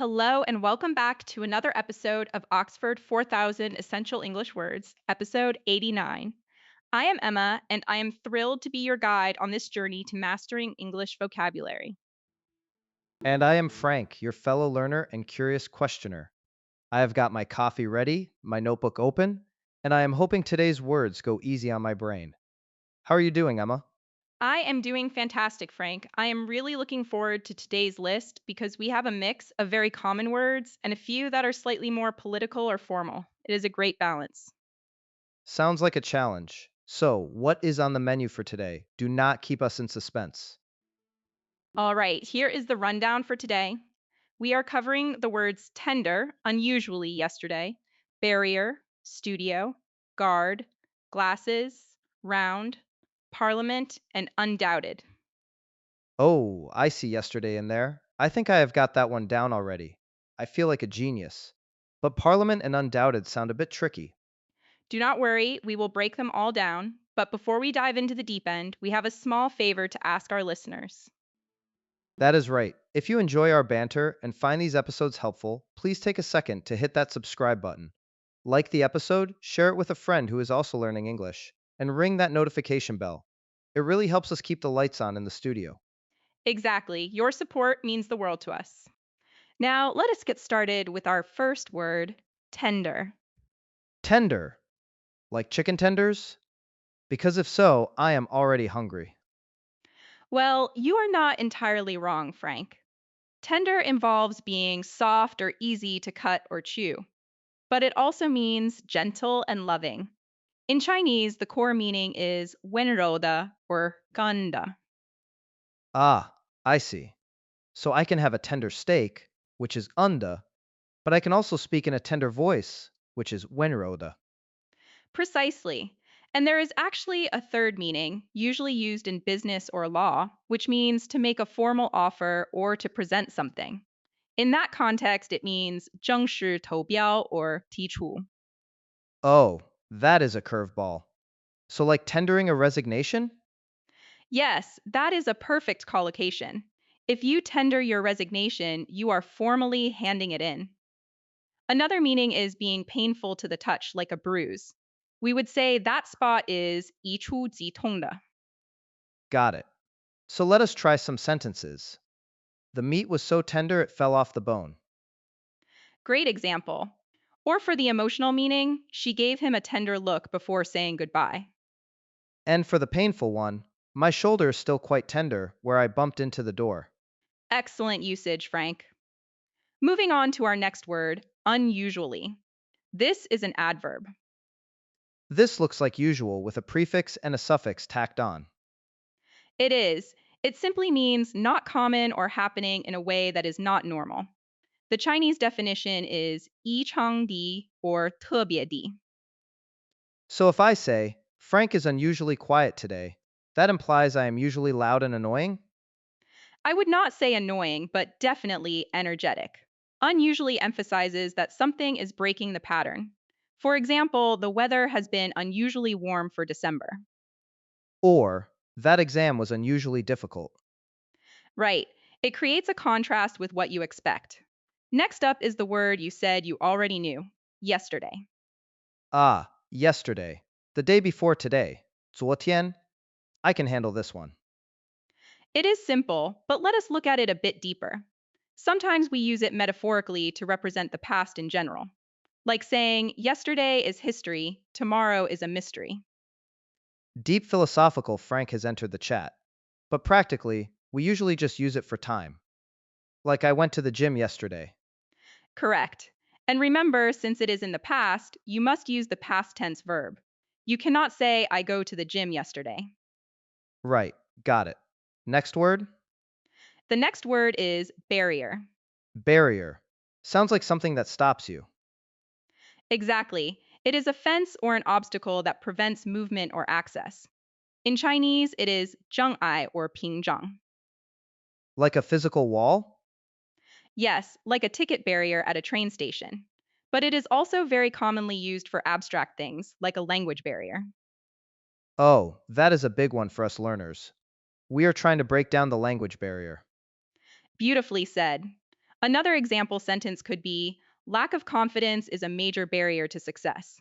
Hello, and welcome back to another episode of Oxford 4000 Essential English Words, episode 89. I am Emma, and I am thrilled to be your guide on this journey to mastering English vocabulary. And I am Frank, your fellow learner and curious questioner. I have got my coffee ready, my notebook open, and I am hoping today's words go easy on my brain. How are you doing, Emma? I am doing fantastic, Frank. I am really looking forward to today's list because we have a mix of very common words and a few that are slightly more political or formal. It is a great balance. Sounds like a challenge. So, what is on the menu for today? Do not keep us in suspense. All right, here is the rundown for today. We are covering the words tender, unusually yesterday, barrier, studio, guard, glasses, round, parliament, and undoubted. Oh, I see yesterday in there. I think I have got that one down already. I feel like a genius. But Parliament and Undoubted sound a bit tricky. Do not worry, we will break them all down. But before we dive into the deep end, we have a small favor to ask our listeners. That is right. If you enjoy our banter and find these episodes helpful, please take a second to hit that subscribe button. Like the episode, share it with a friend who is also learning English, and ring that notification bell. It really helps us keep the lights on in the studio. Exactly, your support means the world to us. Now, let us get started with our first word tender. Tender, like chicken tenders? Because if so, I am already hungry. Well, you are not entirely wrong, Frank. Tender involves being soft or easy to cut or chew, but it also means gentle and loving. In Chinese, the core meaning is 温柔的 or 干的. Ah, I see. So I can have a tender steak, which is unda, but I can also speak in a tender voice, which is wenroda. Precisely. And there is actually a third meaning, usually used in business or law, which means to make a formal offer or to present something. In that context, it means 正式投标 or 提出. Oh, that is a curveball. So like tendering a resignation? Yes, that is a perfect collocation. If you tender your resignation, you are formally handing it in. Another meaning is being painful to the touch, like a bruise. We would say that spot is 一触即痛的. Got it. So let us try some sentences. The meat was so tender it fell off the bone. Great example. Or for the emotional meaning, she gave him a tender look before saying goodbye. And for the painful one, my shoulder is still quite tender where I bumped into the door. Excellent usage, Frank. Moving on to our next word, unusually. This is an adverb. This looks like usual with a prefix and a suffix tacked on. It is. It simply means not common or happening in a way that is not normal. The Chinese definition is 异常的 or 特别的. So if I say, Frank is unusually quiet today, that implies I am usually loud and annoying? I would not say annoying, but definitely energetic. Unusually emphasizes that something is breaking the pattern. For example, the weather has been unusually warm for December. Or, that exam was unusually difficult. Right. It creates a contrast with what you expect. Next up is the word you said you already knew yesterday. Ah, yesterday. The day before today. 昨天. I can handle this one. It is simple, but let us look at it a bit deeper. Sometimes we use it metaphorically to represent the past in general, like saying, yesterday is history, tomorrow is a mystery. Deep philosophical Frank has entered the chat. But practically, we usually just use it for time. Like I went to the gym yesterday. Correct. And remember, since it is in the past, you must use the past tense verb. You cannot say, I go to the gym yesterday. Right, got it. Next word? The next word is barrier. Barrier. Sounds like something that stops you. Exactly. It is a fence or an obstacle that prevents movement or access. In Chinese, it is 障碍 or 屏障. Like a physical wall? Yes, like a ticket barrier at a train station. But it is also very commonly used for abstract things, like a language barrier. Oh, that is a big one for us learners. We are trying to break down the language barrier. Beautifully said. Another example sentence could be lack of confidence is a major barrier to success.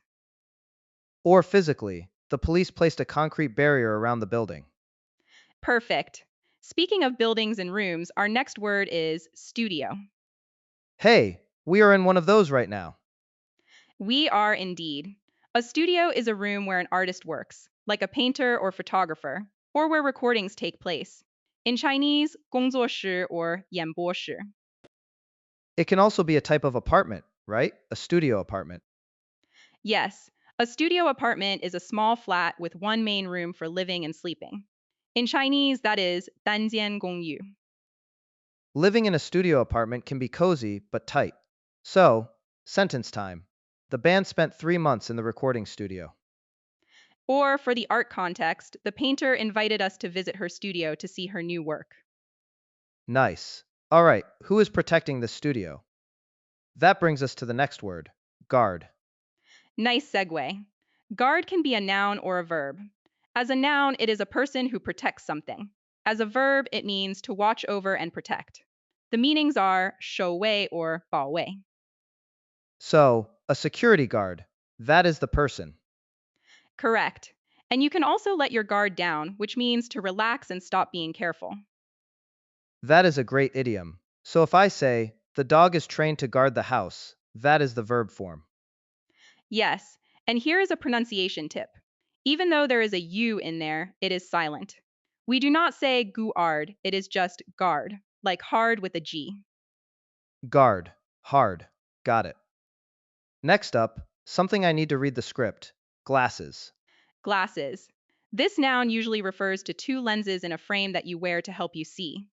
Or physically, the police placed a concrete barrier around the building. Perfect. Speaking of buildings and rooms, our next word is studio. Hey, we are in one of those right now. We are indeed. A studio is a room where an artist works, like a painter or photographer, or where recordings take place. In Chinese, 工作室 or 演播室. It can also be a type of apartment, right? A studio apartment. Yes, a studio apartment is a small flat with one main room for living and sleeping. In Chinese, that is 单间公寓. Living in a studio apartment can be cozy but tight. So, sentence time. The band spent 3 months in the recording studio. Or for the art context, the painter invited us to visit her studio to see her new work. Nice. All right, who is protecting the studio? That brings us to the next word guard. Nice segue. Guard can be a noun or a verb. As a noun, it is a person who protects something. As a verb, it means to watch over and protect. The meanings are 守卫 or 保卫. So, a security guard. That is the person. Correct. And you can also let your guard down, which means to relax and stop being careful. That is a great idiom. So if I say, the dog is trained to guard the house, that is the verb form. Yes, and here is a pronunciation tip. Even though there is a U in there, it is silent. We do not say guard, it is just guard, like hard with a G. Guard. Hard. Got it. Next up, something I need to read the script glasses. Glasses. This noun usually refers to two lenses in a frame that you wear to help you see.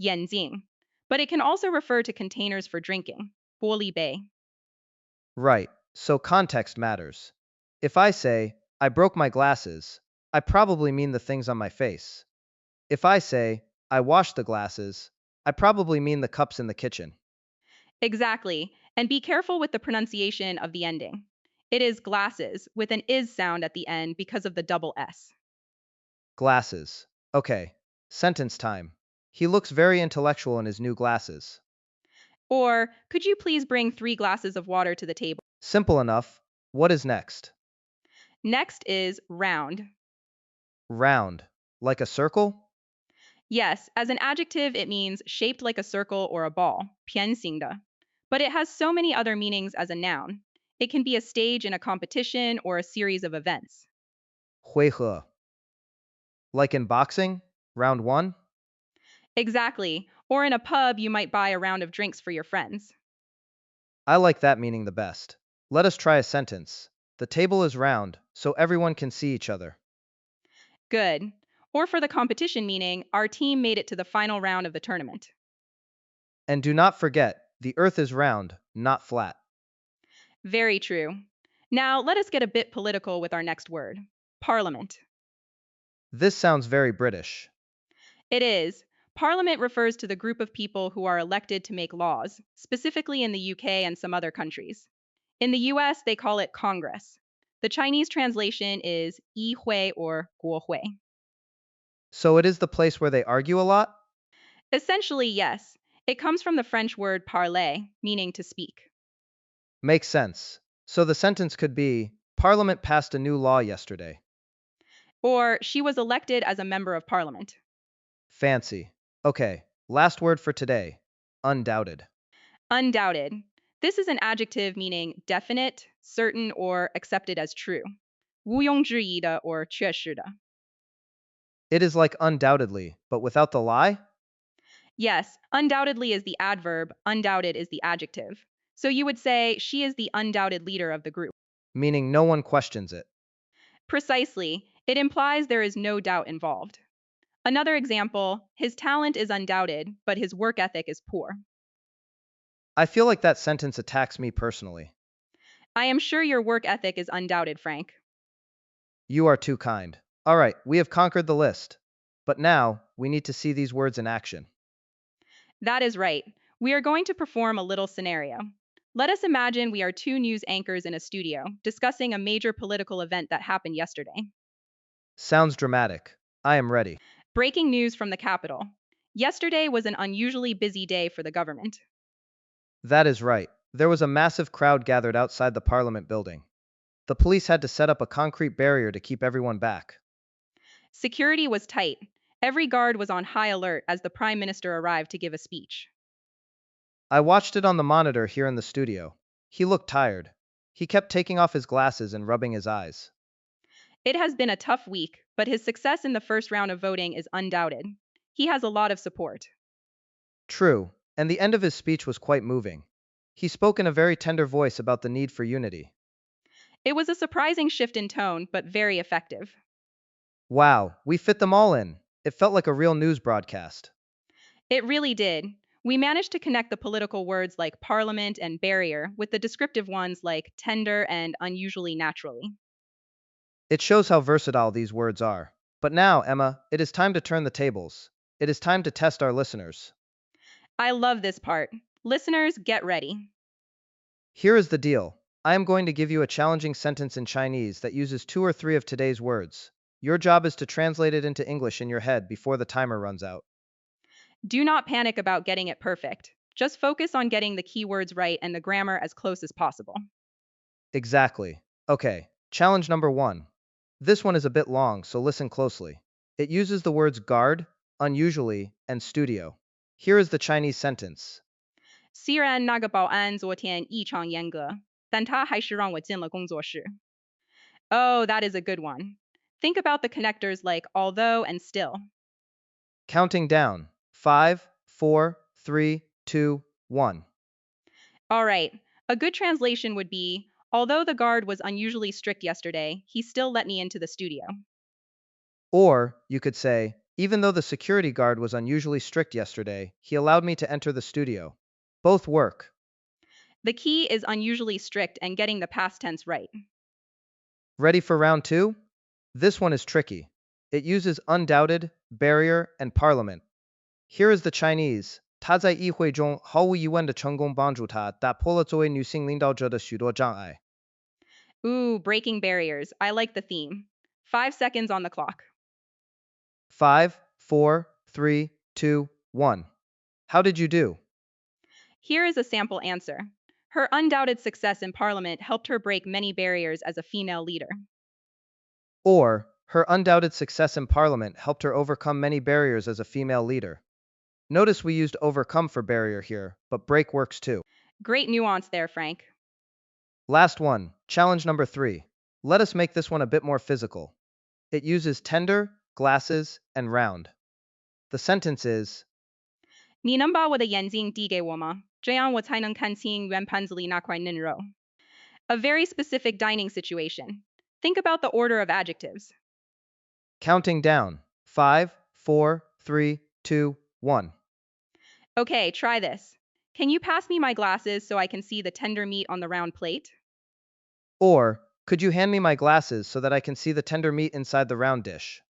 眼镜. But it can also refer to containers for drinking. 玻璃杯. Right, so context matters. If I say, I broke my glasses, I probably mean the things on my face. If I say, I washed the glasses, I probably mean the cups in the kitchen. Exactly. And be careful with the pronunciation of the ending. It is glasses with an is sound at the end because of the double S. Glasses. Okay, sentence time. He looks very intellectual in his new glasses. Or, could you please bring 3 glasses of water to the table? Simple enough. What is next? Next is round. Round. Like a circle? Yes, as an adjective, it means shaped like a circle or a ball, 偏心的. But it has so many other meanings as a noun. It can be a stage in a competition or a series of events. 回合. Like in boxing? Round one? Exactly. Or in a pub, you might buy a round of drinks for your friends. I like that meaning the best. Let us try a sentence. The table is round, so everyone can see each other. Good. Or for the competition meaning, our team made it to the final round of the tournament. And do not forget, the earth is round, not flat. Very true. Now, let us get a bit political with our next word parliament. This sounds very British. It is. Parliament refers to the group of people who are elected to make laws, specifically in the UK and some other countries. In the US, they call it Congress. The Chinese translation is 议会 or 国会. So it is the place where they argue a lot? Essentially, yes. It comes from the French word parler, meaning to speak. Makes sense. So the sentence could be Parliament passed a new law yesterday. Or she was elected as a member of parliament. Fancy. Okay, last word for today undoubted. Undoubted. This is an adjective meaning definite, certain, or accepted as true. 毋庸置疑的 or 确实的. It is like undoubtedly, but without the lie? Yes, undoubtedly is the adverb, undoubted is the adjective. So you would say she is the undoubted leader of the group. Meaning no one questions it. Precisely, it implies there is no doubt involved. Another example, his talent is undoubted, but his work ethic is poor. I feel like that sentence attacks me personally. I am sure your work ethic is undoubted, Frank. You are too kind. All right, we have conquered the list. But now, we need to see these words in action. That is right. We are going to perform a little scenario. Let us imagine we are two news anchors in a studio discussing a major political event that happened yesterday. Sounds dramatic. I am ready. Breaking news from the Capitol. Yesterday was an unusually busy day for the government. That is right. There was a massive crowd gathered outside the Parliament building. The police had to set up a concrete barrier to keep everyone back. Security was tight. Every guard was on high alert as the Prime Minister arrived to give a speech. I watched it on the monitor here in the studio. He looked tired. He kept taking off his glasses and rubbing his eyes. It has been a tough week, but his success in the first round of voting is undoubted. He has a lot of support. True, and the end of his speech was quite moving. He spoke in a very tender voice about the need for unity. It was a surprising shift in tone, but very effective. Wow, we fit them all in. It felt like a real news broadcast. It really did. We managed to connect the political words like parliament and barrier with the descriptive ones like tender and unusually naturally. It shows how versatile these words are. But now, Emma, it is time to turn the tables. It is time to test our listeners. I love this part. Listeners, get ready. Here is the deal. I am going to give you a challenging sentence in Chinese that uses two or three of today's words. Your job is to translate it into English in your head before the timer runs out. Do not panic about getting it perfect. Just focus on getting the keywords right and the grammar as close as possible. Exactly. Okay, challenge number one. This one is a bit long, so listen closely. It uses the words guard, unusually, and studio. Here is the Chinese sentence. 虽然那个保安昨天异常严格，但他还是让我进了工作室。Oh, that is a good one. Think about the connectors like although and still. Counting down. 5, 4, 3, 2, 1. All right, a good translation would be although the guard was unusually strict yesterday, he still let me into the studio. Or, you could say, even though the security guard was unusually strict yesterday, he allowed me to enter the studio. Both work. The key is unusually strict and getting the past tense right. Ready for round two? This one is tricky. It uses undoubted, barrier, and parliament. Here is the Chinese. 他在议会中毫无疑问地成功帮助他打破了作为女性领导者的许多障碍。Ooh, breaking barriers. I like the theme. 5 seconds on the clock. 5, 4, 3, 2, 1. How did you do? Here is a sample answer. Her undoubted success in Parliament helped her break many barriers as a female leader. Or, her undoubted success in Parliament helped her overcome many barriers as a female leader. Notice we used overcome for barrier here, but break works too. Great nuance there, Frank. Last one, challenge number 3. Let us make this one a bit more physical. It uses tender, glasses, and round. The sentence is, 你能把我的眼睛递给我吗？这样我才能看清圆盘子里那块嫩肉。A very specific dining situation. Think about the order of adjectives. counting down. 5, 4, 3, 2, 1. Okay, try this. Can you pass me my glasses so I can see the tender meat on the round plate? Or, could you hand me my glasses so that I can see the tender meat inside the round dish?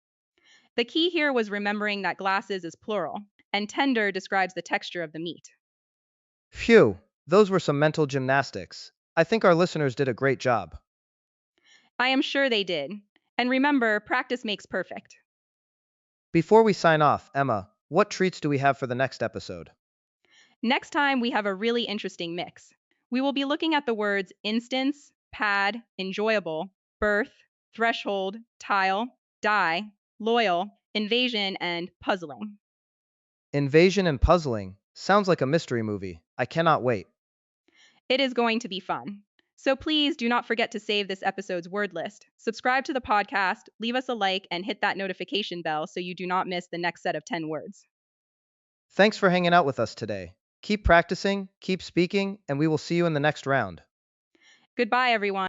The key here was remembering that glasses is plural, and tender describes the texture of the meat. Phew, those were some mental gymnastics. I think our listeners did a great job. I am sure they did. And remember, practice makes perfect. Before we sign off, Emma, what treats do we have for the next episode? Next time, we have a really interesting mix. We will be looking at the words instance, pad, enjoyable, birth, threshold, tile, die, loyal, invasion, and puzzling. Invasion and puzzling. Sounds like a mystery movie. I cannot wait. It is going to be fun. So please do not forget to save this episode's word list, subscribe to the podcast, leave us a like, and hit that notification bell so you do not miss the next set of 10 words. Thanks for hanging out with us today. Keep practicing, keep speaking, and we will see you in the next round. Goodbye, everyone.